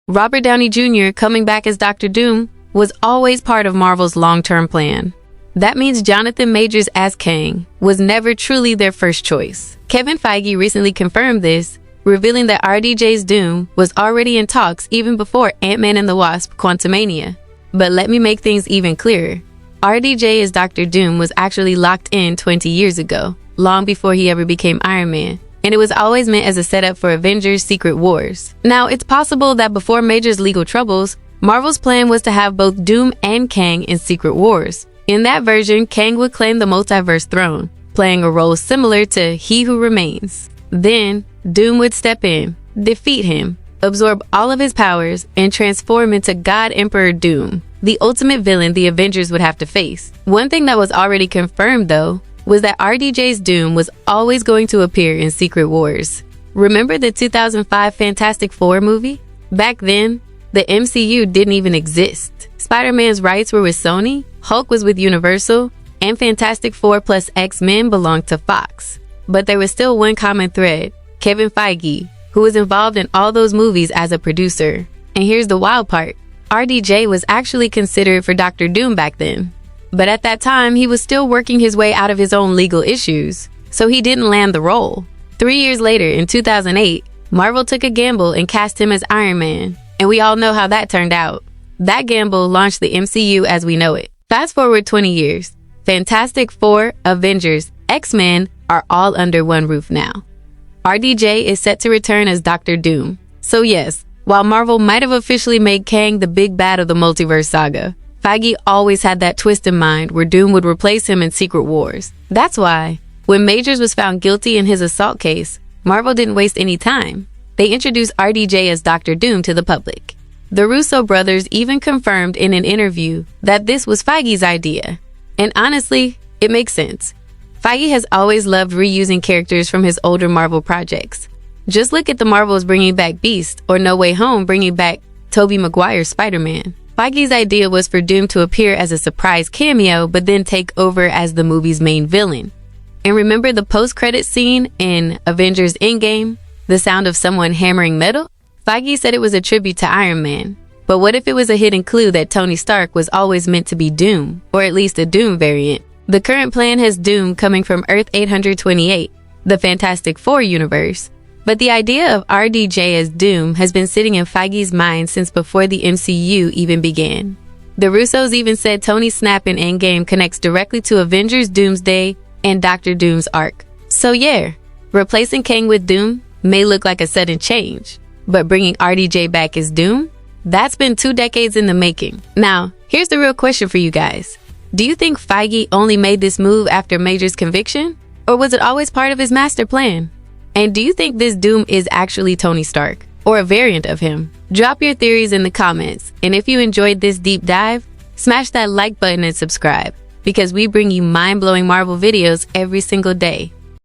Robert Downey Jr. coming back as Dr. Doom was always part of Marvel's long-term plan. That means Jonathan Majors as Kang was never truly their first choice. Kevin Feige recently confirmed this, revealing that RDJ's Doom was already in talks even before Ant-Man and the Wasp: Quantumania. But let me make things even clearer. RDJ as Dr. Doom was actually locked in 20 years ago, long before he ever became Iron Man, and it was always meant as a setup for Avengers: Secret Wars. Now, it's possible that before Major's legal troubles, Marvel's plan was to have both Doom and Kang in Secret Wars. In that version, Kang would claim the multiverse throne, playing a role similar to He Who Remains. Then, Doom would step in, defeat him, absorb all of his powers, and transform into God Emperor Doom, the ultimate villain the Avengers would have to face. One thing that was already confirmed, though, was that RDJ's Doom was always going to appear in Secret Wars. Remember the 2005 Fantastic Four movie? Back then, the MCU didn't even exist. Spider-Man's rights were with Sony, Hulk was with Universal, and Fantastic Four plus X-Men belonged to Fox. But there was still one common thread: Kevin Feige, who was involved in all those movies as a producer. And here's the wild part: RDJ was actually considered for Dr. Doom back then. But at that time, he was still working his way out of his own legal issues, so he didn't land the role. 3 years later, in 2008, Marvel took a gamble and cast him as Iron Man, and we all know how that turned out. That gamble launched the MCU as we know it. Fast forward 20 years, Fantastic Four, Avengers, X-Men are all under one roof now. RDJ is set to return as Dr. Doom. So yes, while Marvel might have officially made Kang the big bad of the multiverse saga, Feige always had that twist in mind where Doom would replace him in Secret Wars. That's why, when Majors was found guilty in his assault case, Marvel didn't waste any time. They introduced RDJ as Dr. Doom to the public. The Russo brothers even confirmed in an interview that this was Feige's idea. And honestly, it makes sense. Feige has always loved reusing characters from his older Marvel projects. Just look at the Marvels bringing back Beast, or No Way Home bringing back Tobey Maguire's Spider-Man. Feige's idea was for Doom to appear as a surprise cameo, but then take over as the movie's main villain. And remember the post-credit scene in Avengers Endgame? The sound of someone hammering metal? Feige said it was a tribute to Iron Man. But what if it was a hidden clue that Tony Stark was always meant to be Doom, or at least a Doom variant? The current plan has Doom coming from Earth 828, the Fantastic Four universe. But the idea of RDJ as Doom has been sitting in Feige's mind since before the MCU even began. The Russos even said Tony's snap in Endgame connects directly to Avengers, Doomsday, and Dr. Doom's arc. So yeah, replacing Kang with Doom may look like a sudden change, but bringing RDJ back as Doom? That's been 2 decades in the making. Now, here's the real question for you guys. Do you think Feige only made this move after Major's conviction? Or was it always part of his master plan? And do you think this Doom is actually Tony Stark, or a variant of him? Drop your theories in the comments, and if you enjoyed this deep dive, smash that like button and subscribe, because we bring you mind-blowing Marvel videos every single day.